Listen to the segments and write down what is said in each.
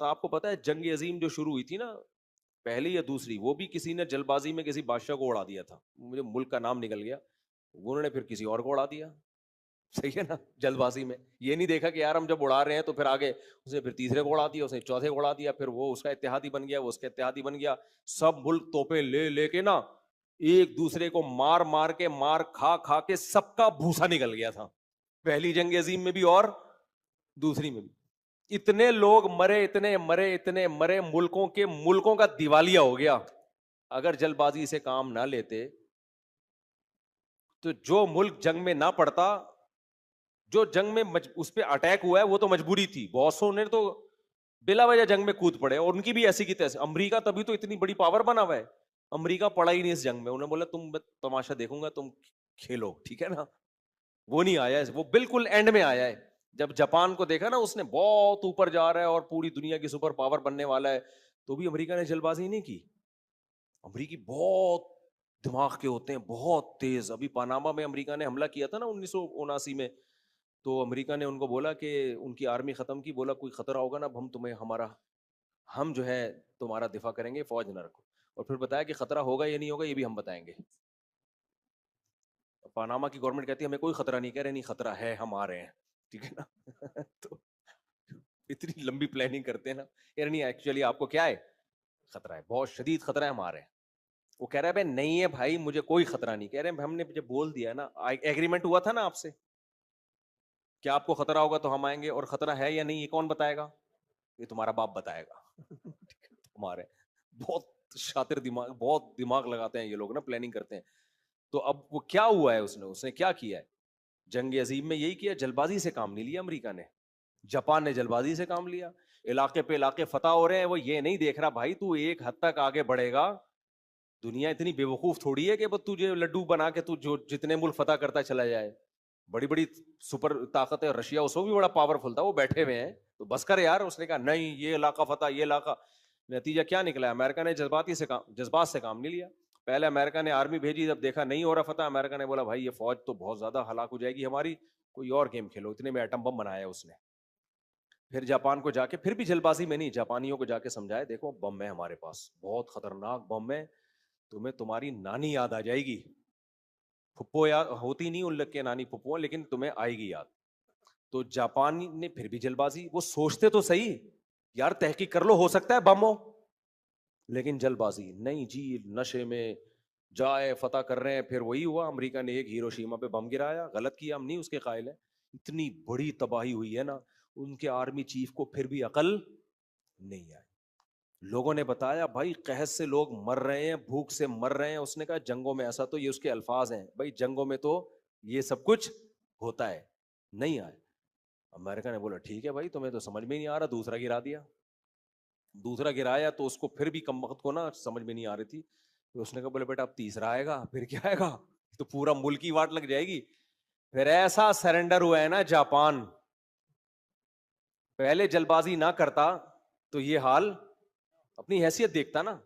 تو آپ کو پتا ہے جنگ عظیم جو شروع ہوئی تھی نا، پہلی یا دوسری، وہ بھی کسی نے جلد بازی میں کسی بادشاہ کو اڑا دیا تھا، مجھے ملک کا نام نکل گیا، انہوں نے پھر کسی اور کو اڑا دیا. صحیح ہے نا، جلد بازی میں یہ نہیں دیکھا کہ یار ہم جب اڑا رہے ہیں تو پھر آگے اس نے پھر تیسرے کو اڑا دیا، اس نے چوتھے کو اڑا دیا، پھر وہ اس کا اتحادی بن گیا، وہ اس کا اتحادی بن گیا. سب ملک توپے لے لے کے نا ایک دوسرے کو مار مار کے، مار کھا کھا کے سب کا بھوسا نکل گیا تھا، پہلی جنگ عظیم میں بھی اور دوسری میں بھی. اتنے لوگ مرے، اتنے مرے، اتنے مرے، ملکوں کا دیوالیہ ہو گیا. اگر جلد بازی سے کام نہ لیتے تو جو ملک جنگ میں نہ پڑتا، جو جنگ میں اس پہ اٹیک ہوا ہے وہ تو مجبوری تھی، بہت سو نے تو بلا وجہ جنگ میں کود پڑے، اور ان کی بھی ایسی کی تیسے. امریکہ تبھی تو اتنی بڑی پاور بنا ہوا ہے، امریکہ پڑا ہی نہیں اس جنگ میں، انہوں نے بولا تم تماشا دیکھوں گا، تم کھیلو، ٹھیک ہے نا. وہ نہیں آیا، وہ بالکل اینڈ میں آیا ہے. جب جاپان کو دیکھا نا اس نے بہت اوپر جا رہا ہے اور پوری دنیا کی سپر پاور بننے والا ہے، تو بھی امریکہ نے جلد بازی نہیں کی. امریکی بہت دماغ کے ہوتے ہیں، بہت تیز. ابھی پاناما میں امریکہ نے حملہ کیا تھا نا 1979 میں، تو امریکہ نے ان کو بولا کہ ان کی آرمی ختم کی، بولا کوئی خطرہ ہوگا نا ہم تمہیں ہم جو ہے تمہارا دفاع کریں گے، فوج نہ رکھو. اور پھر بتایا کہ خطرہ ہوگا یا نہیں ہوگا یہ بھی ہم بتائیں گے. پاناما کی گورنمنٹ کہتی ہے ہمیں کوئی خطرہ نہیں، کہہ رہے نہیں خطرہ ہے، ہم آ رہے ہیں، ٹھیک ہے نا. تو اتنی لمبی پلاننگ کرتے ہیں نا، یار نہیں ایکچولی آپ کو کیا ہے، خطرہ ہے، بہت شدید خطرہ ہے، ہم آ رہے ہیں. وہ کہہ رہا ہے بھائی نہیں ہے بھائی مجھے کوئی خطرہ نہیں. کہہ رہے ہیں ہم نے جب بول دیا نا، ایگریمنٹ ہوا تھا نا آپ سے کہ آپ کو خطرہ ہوگا تو ہم آئیں گے، اور خطرہ ہے یا نہیں یہ کون بتائے گا؟ یہ تمہارا باپ بتائے گا. تمہارے بہت شاطر دماغ، بہت دماغ لگاتے ہیں یہ لوگ نا، پلاننگ کرتے ہیں. تو اب وہ کیا ہوا ہے، اس نے کیا کیا ہے جنگ عظیم میں؟ یہی کیا، جلد بازی سے کام نہیں لیا امریکہ نے. جاپان نے جلد بازی سے کام لیا، علاقے پہ علاقے فتح ہو رہے ہیں، وہ یہ نہیں دیکھ رہا بھائی تو ایک حد تک آگے بڑھے گا. دنیا اتنی بے وقوف تھوڑی ہے کہ بس تجھے لڈو بنا کے تو جو جتنے ملک فتح کرتا چلا جائے. بڑی بڑی سپر طاقت ہے، رشیا اس کو بھی بڑا پاورفل تھا، وہ بیٹھے ہوئے ہیں تو بس کر یار. اس نے کہا نہیں یہ علاقہ فتح، یہ علاقہ. نتیجہ کیا نکلا؟ امریکہ نے جذبات سے کام نہیں لیا. پہلے امریکہ نے آرمی بھیجی، جب دیکھا نہیں ہو رہا فتح، امریکہ نے بولا بھائی یہ فوج تو بہت زیادہ ہلاک ہو جائے گی ہماری، کوئی اور گیم کھیلو. اتنے میں ایٹم بم بنایا اس نے. پھر جاپان کو جا کے، پھر بھی جلد بازی میں نہیں، جاپانیوں کو جا کے سمجھایا دیکھو بم ہے ہمارے پاس، بہت خطرناک بم ہے، تمہیں تمہاری نانی یاد آ جائے گی. پھپھو یاد ہوتی نہیں ان لگ کے نانی پھپھو، لیکن تمہیں آئے گی یاد. تو جاپان نے پھر بھی جلد بازی، وہ سوچتے تو صحیح یار تحقیق کر لو ہو سکتا ہے بم ہو، لیکن جلد بازی نہیں جی، نشے میں جائے فتح کر رہے ہیں. پھر وہی ہوا، امریکہ نے ایک ہیروشیما پہ بم گرایا، غلط کیا، ہم نہیں اس کے قائل ہیں. اتنی بڑی تباہی ہوئی ہے نا، ان کے آرمی چیف کو پھر بھی عقل نہیں آئی. لوگوں نے بتایا بھائی قحط سے لوگ مر رہے ہیں، بھوک سے مر رہے ہیں. اس نے کہا جنگوں میں ایسا، تو یہ اس کے الفاظ ہیں بھائی جنگوں میں تو یہ سب کچھ ہوتا ہے، نہیں آئے. امریکہ نے بولا ٹھیک ہے بھائی تمہیں تو سمجھ میں نہیں آ رہا، دوسرا گرا دیا. دوسرا گرایا تو اس کو پھر بھی کم وقت کو نا سمجھ میں نہیں آ رہی تھی. تو اس نے کہا بولے بیٹا اب تیسرا آئے گا، پھر کیا آئے گا، تو پورا ملک کی واٹ لگ جائے گی. پھر ایسا سرنڈر ہوا ہے نا جاپان، پہلے جلد بازی نہ کرتا تو یہ حال، اپنی حیثیت دیکھتا نا.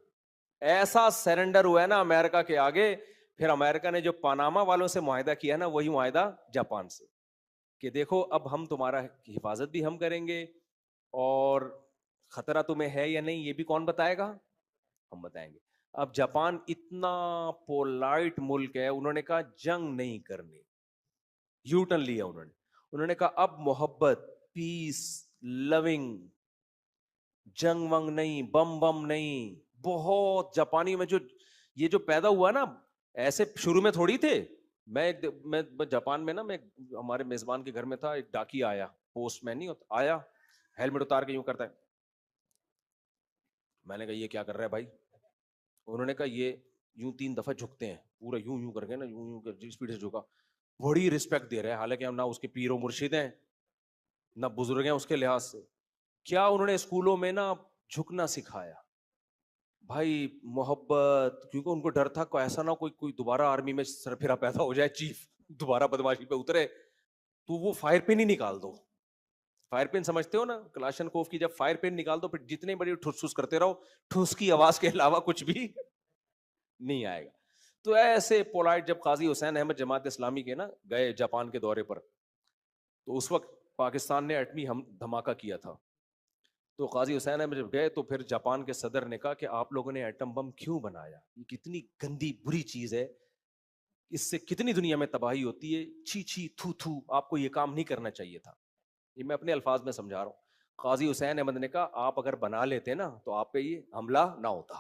ایسا سرنڈر ہوا ہے نا امریکہ کے آگے. پھر امریکہ نے جو پاناما والوں سے معاہدہ کیا نا، وہی معاہدہ جاپان سے، کہ دیکھو اب ہم تمہارا حفاظت بھی ہم کریں گے، اور خطرہ تمہیں ہے یا نہیں یہ بھی کون بتائے گا، ہم بتائیں گے. اب جاپان اتنا پولائٹ ملک ہے، انہوں نے کہا جنگ نہیں کرنی، یو ٹرن لیا انہوں نے کہا اب محبت، پیس، لونگ، جنگ ونگ نہیں، بم بم نہیں. بہت جاپانی میں جو یہ جو پیدا ہوا نا، ایسے شروع میں تھوڑی تھے. میں جاپان میں نا، میں ہمارے میزبان کے گھر میں تھا، ایک ڈاکی آیا، پوسٹ مین نہیں ہوتا، آیا ہیلمٹ اتار کے یوں کرتا ہے. میں نے کہا یہ کیا کر رہا ہے بھائی؟ انہوں نے کہا یہ یوں 3 دفعہ جھکتے ہیں، پورا یوں یوں کر کے نا، یوں یوں کر اسپیڈ سے جھکا. بڑی رسپیکٹ دے رہے ہیں، حالانکہ ہم نہ اس کے پیر و مرشد ہیں نہ بزرگ ہیں اس کے لحاظ سے. کیا انہوں نے اسکولوں میں نا جھکنا سکھایا بھائی، محبت. کیونکہ ان کو ڈر تھا کہ ایسا نہ کوئی دوبارہ آرمی میں سر پھرا پیدا ہو جائے، چیف دوبارہ بدماشی پہ اترے تو وہ فائر پن ہی نکال دو. فائر پن سمجھتے ہو نا، کلاشن کوف کی جب فائر پن نکال دو، پھر جتنے بڑی ٹھس ٹھس کرتے رہو، ٹھس کی آواز کے علاوہ کچھ بھی نہیں آئے گا. تو ایسے پولائٹ، جب قاضی حسین احمد جماعت اسلامی کے نا گئے جاپان کے دورے پر، تو اس وقت پاکستان نے ایٹمی دھماکہ کیا تھا. تو قاضی حسین احمد جب گئے تو پھر جاپان کے صدر نے کہا کہ آپ لوگوں نے ایٹم بم کیوں بنایا, یہ کتنی گندی بری چیز ہے, اس سے کتنی دنیا میں تباہی ہوتی ہے, چھی چھی تھو تھو, آپ کو یہ کام نہیں کرنا چاہیے تھا. یہ میں اپنے الفاظ میں سمجھا رہا ہوں. قاضی حسین احمد نے کہا آپ اگر بنا لیتے نا تو آپ پہ یہ حملہ نہ ہوتا.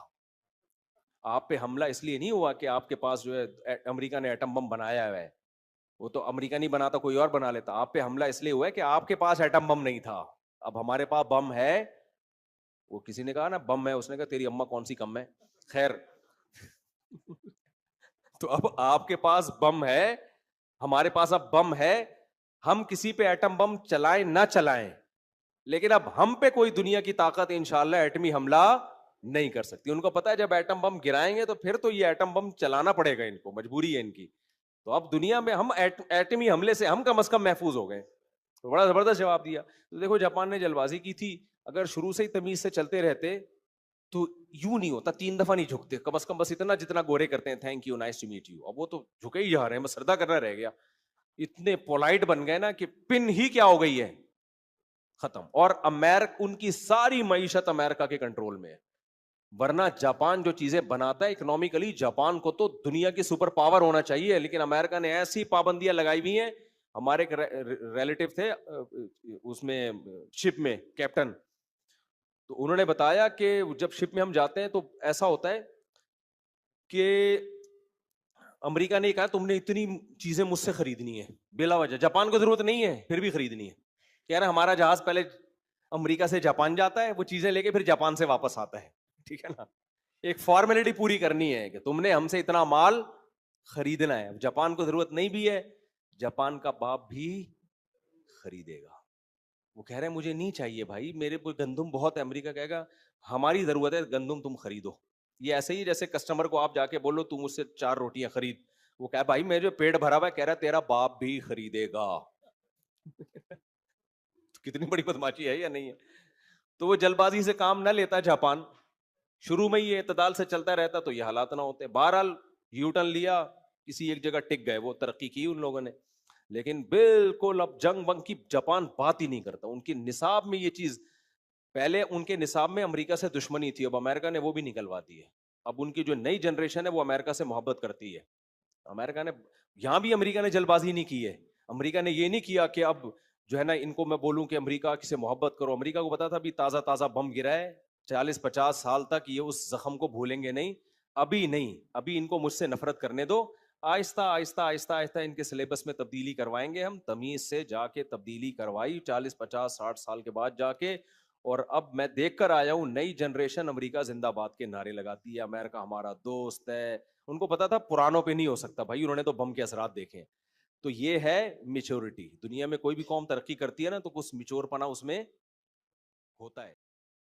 آپ پہ حملہ اس لیے نہیں ہوا کہ آپ کے پاس جو ہے امریکہ نے ایٹم بم بنایا ہوا ہے, وہ تو امریکہ نہیں بناتا, کوئی اور بنا لیتا. آپ پہ حملہ اس لیے ہوا ہے کہ آپ کے پاس ایٹم بم نہیں تھا. اب ہمارے پاس بم ہے. وہ کسی نے کہا نا بم ہے, اس نے کہا تیری اماں کون سی کم ہے. خیر تو اب آپ کے پاس بم ہے, ہمارے پاس اب بم ہے, ہم کسی پہ ایٹم بم چلائیں نہ چلائیں, لیکن اب ہم پہ کوئی دنیا کی طاقت انشاءاللہ ایٹمی حملہ نہیں کر سکتی. ان کو پتا ہے جب ایٹم بم گرائیں گے تو پھر تو یہ ایٹم بم چلانا پڑے گا ان کو, مجبوری ہے ان کی. تو اب دنیا میں ہم ایٹمی حملے سے ہم کم از کم محفوظ ہو گئے. تو بڑا زبردست جواب دیا. تو دیکھو جاپان نے جلد بازی کی تھی, اگر شروع سے ہی تمیز سے چلتے رہتے تو یوں نہیں ہوتا, 3 دفعہ نہیں جھکتے, کم از کم بس اتنا جتنا گورے کرتے ہیں, thank you nice to meet you. اب وہ تو جھکے ہی جا رہے ہیں, بس سردا کرنا رہ گیا. اتنے پولائٹ بن گئے نا کہ پن ہی کیا ہو گئی ہے, ختم. اور ان کی ساری معیشت امریکہ کے کنٹرول میں ہے. ورنہ جاپان جو چیزیں بناتا ہے اکنامکلی, جاپان کو تو دنیا کی سپر پاور ہونا چاہیے, لیکن امریکہ نے ایسی پابندیاں لگائی ہوئی ہیں. ہمارے ایک ریلیٹو تھے اس میں شپ میں کیپٹن, تو انہوں نے بتایا کہ جب شپ میں ہم جاتے ہیں تو ایسا ہوتا ہے کہ امریکہ نے کہا تم نے اتنی چیزیں مجھ سے خریدنی ہے بلا وجہ, جاپان کو ضرورت نہیں ہے پھر بھی خریدنی ہے. کہہ رہے ہمارا جہاز پہلے امریکہ سے جاپان جاتا ہے, وہ چیزیں لے کے پھر جاپان سے واپس آتا ہے, ٹھیک ہے نا. ایک فارمیلٹی پوری کرنی ہے کہ تم نے ہم سے اتنا مال خریدنا ہے. جاپان کو ضرورت نہیں بھی ہے, جاپان کا باپ بھی خریدے گا. وہ کہہ رہے ہیں مجھے نہیں چاہیے بھائی, میرے کوئی گندم بہت ہے. امریکہ کہے گا ہماری ضرورت ہے گندم, تم خریدو. یہ ایسے ہی جیسے کسٹمر کو آپ جا کے بولو تم مجھ سے 4 روٹیاں خرید, وہ کہا بھائی میرے جو پیٹ بھرا ہوا ہے, کہہ رہا تیرا باپ بھی خریدے گا. کتنی بڑی بدماشی ہے یا نہیں ہے. تو وہ جلد بازی سے کام نہ لیتا جاپان, شروع میں یہ اعتدال سے چلتا رہتا تو یہ حالات نہ ہوتے. بہرحال یو ٹرن لیا, کسی ایک جگہ ٹک گئے, وہ ترقی کی ان لوگوں نے. لیکن بالکل اب جنگ ونگ کی جاپان بات ہی نہیں کرتا. ان کی نصاب میں یہ چیز, پہلے ان کے نصاب میں امریکہ سے دشمنی تھی, اب امریکہ نے وہ بھی نکلوا دی ہے. اب ان کی جو نئی جنریشن ہے وہ امریکہ سے محبت کرتی ہے. امریکہ نے یہاں بھی امریکہ نے جلد بازی نہیں کی ہے. امریکہ نے یہ نہیں کیا کہ اب جو ہے نا ان کو میں بولوں کہ امریکہ سے محبت کرو. امریکہ کو پتا تھا ابھی تازہ تازہ بم گرا ہے, 40-50 سال تک یہ اس زخم کو بھولیں گے نہیں. ابھی نہیں, ابھی ان کو مجھ سے نفرت کرنے دو. آہستہ آہستہ آہستہ آہستہ ان کے سلیبس میں تبدیلی کروائیں گے ہم. تمیز سے جا کے تبدیلی کروائی 40-50-60 سال کے بعد جا کے. اور اب میں دیکھ کر آیا ہوں نئی جنریشن امریکہ زندہ باد کے نعرے لگاتی ہے, امریکہ ہمارا دوست ہے. ان کو پتا تھا پرانوں پہ نہیں ہو سکتا بھائی, انہوں نے تو بم کے اثرات دیکھے ہیں. تو یہ ہے میچورٹی. دنیا میں کوئی بھی قوم ترقی کرتی ہے نا تو کچھ میچور پنا اس میں ہوتا ہے.